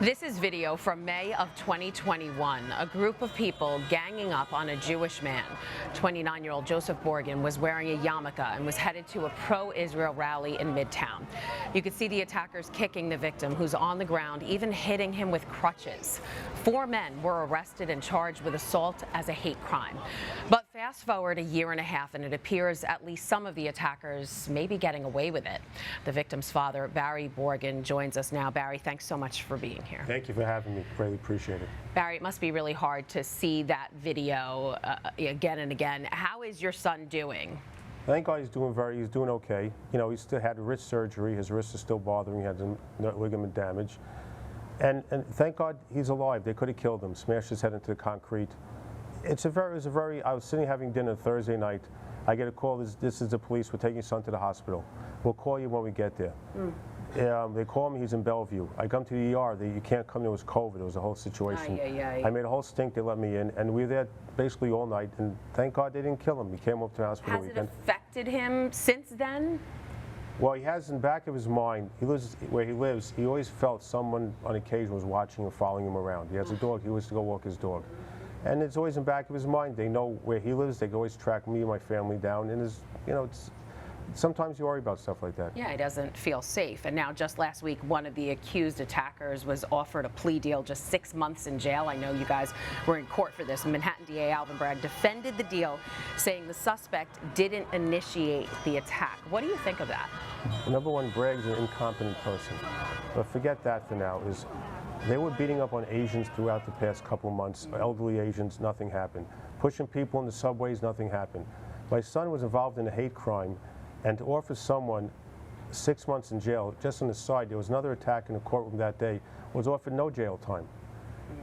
This is video from May of 2021. A group of people ganging up on a Jewish man. 29-year-old Joseph Borgen was wearing a yarmulke and was headed to a pro-Israel rally in Midtown. You could see the attackers kicking the victim, who's on the ground, even hitting him with crutches. 4 men were arrested and charged with assault as a hate crime. But fast forward a year and a half, and it appears at least some of the attackers may be getting away with it. The victim's father, Barry Borgen, joins us now. Barry, thanks so much for being here. Thank you for having me. Greatly appreciate it. Barry, it must be really hard to see that video again and again. How is your son doing? Thank God he's doing okay. You know, he still had wrist surgery. His wrist is still bothering. He had some ligament damage. And thank God he's alive. They could have killed him, smashed his head into the concrete. I was sitting having dinner Thursday night. I get a call, this is the police, we're taking your son to the hospital. We'll call you when we get there. They call me, he's in Bellevue. I come to the ER, you can't come, there was COVID, it was a whole situation. I made a whole stink, they let me in, and we were there basically all night, and thank God they didn't kill him. He came up to the hospital weekend. Has it affected him since then? Well, he has in the back of his mind, where he lives, he always felt someone on occasion was watching and following him around. He has a dog, he was to go walk his dog. And it's always in the back of his mind. They know where he lives. They can always track me and my family down. And sometimes you worry about stuff like that. Yeah, he doesn't feel safe. And now, just last week, one of the accused attackers was offered a plea deal, just 6 months in jail. I know you guys were in court for this. Manhattan DA Alvin Bragg defended the deal, saying the suspect didn't initiate the attack. What do you think of that? Number one, Bragg's an incompetent person. But forget that for now. They were beating up on Asians throughout the past couple of months, elderly Asians, nothing happened. Pushing people in the subways, nothing happened. My son was involved in a hate crime, and to offer someone 6 months in jail, just on the side, there was another attack in the courtroom that day, was offered no jail time.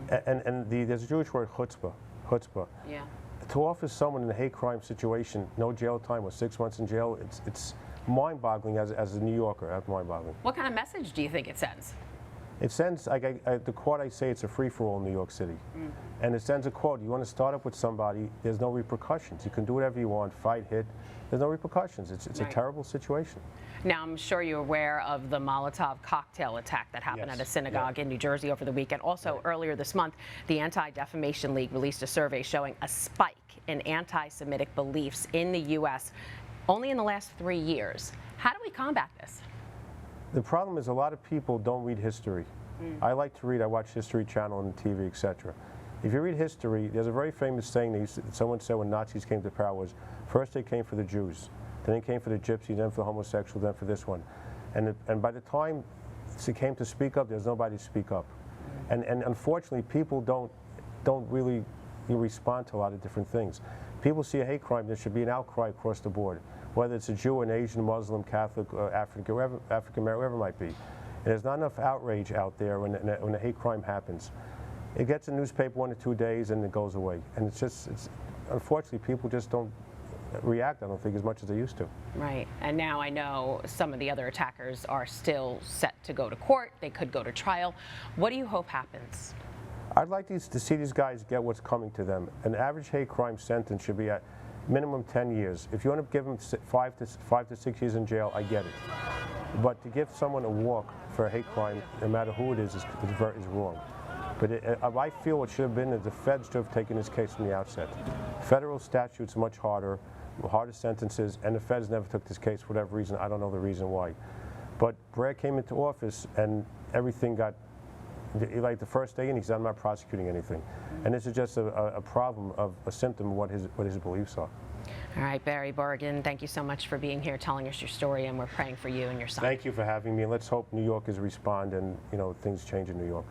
There's a Jewish word, chutzpah. Yeah. To offer someone in a hate crime situation no jail time or 6 months in jail, it's mind-boggling as a New Yorker. That's mind-boggling. What kind of message do you think it sends? It sends, the quote I say, it's a free-for-all in New York City. And it sends a quote, you want to start up with somebody, there's no repercussions. You can do whatever you want, fight, hit, there's no repercussions. It's right. A terrible situation. Now, I'm sure you're aware of the Molotov cocktail attack that happened at a synagogue in New Jersey over the weekend. Also, earlier this month, the Anti-Defamation League released a survey showing a spike in anti-Semitic beliefs in the U.S. only in the last 3 years. How do we combat this? The problem is a lot of people don't read history. I like to read, I watch History Channel and TV, etc. If you read history, there's a very famous saying that someone said when Nazis came to power was, first they came for the Jews, then they came for the gypsies, then for the homosexuals, then for this one. And by the time it came to speak up, there's nobody to speak up. And unfortunately, people don't really respond to a lot of different things. People see a hate crime, there should be an outcry across the board, whether it's a Jew, an Asian, Muslim, Catholic, African, African-American, wherever it might be. And there's not enough outrage out there when a hate crime happens. It gets in the newspaper 1 or 2 days and it goes away. And unfortunately, people just don't react, I don't think, as much as they used to. Right. And now I know some of the other attackers are still set to go to court. They could go to trial. What do you hope happens? I'd like to see these guys get what's coming to them. An average hate crime sentence should be at minimum 10 years. If you want to give them 5 to 6 years in jail, I get it. But to give someone a walk for a hate crime, no matter who it is wrong. But I feel what should have been is the feds should have taken this case from the outset. Federal statutes much harder sentences, and the feds never took this case for whatever reason. I don't know the reason why. But Bragg came into office and everything got, like the first day in, he said, I'm not prosecuting anything. And this is just a problem of a symptom of what his beliefs are. All right, Barry Borgen, thank you so much for being here, telling us your story, and we're praying for you and your son. Thank you for having me, and let's hope New Yorkers respond and things change in New York.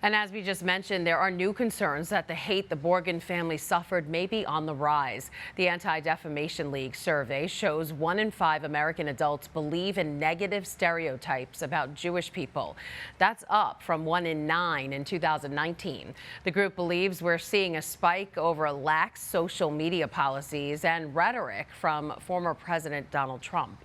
And as we just mentioned, there are new concerns that the hate the Borgen family suffered may be on the rise. The Anti-Defamation League survey shows 1 in 5 American adults believe in negative stereotypes about Jewish people. That's up from 1 in 9 in 2019. The group believes we're seeing a spike over lax social media policies and rhetoric from former President Donald Trump.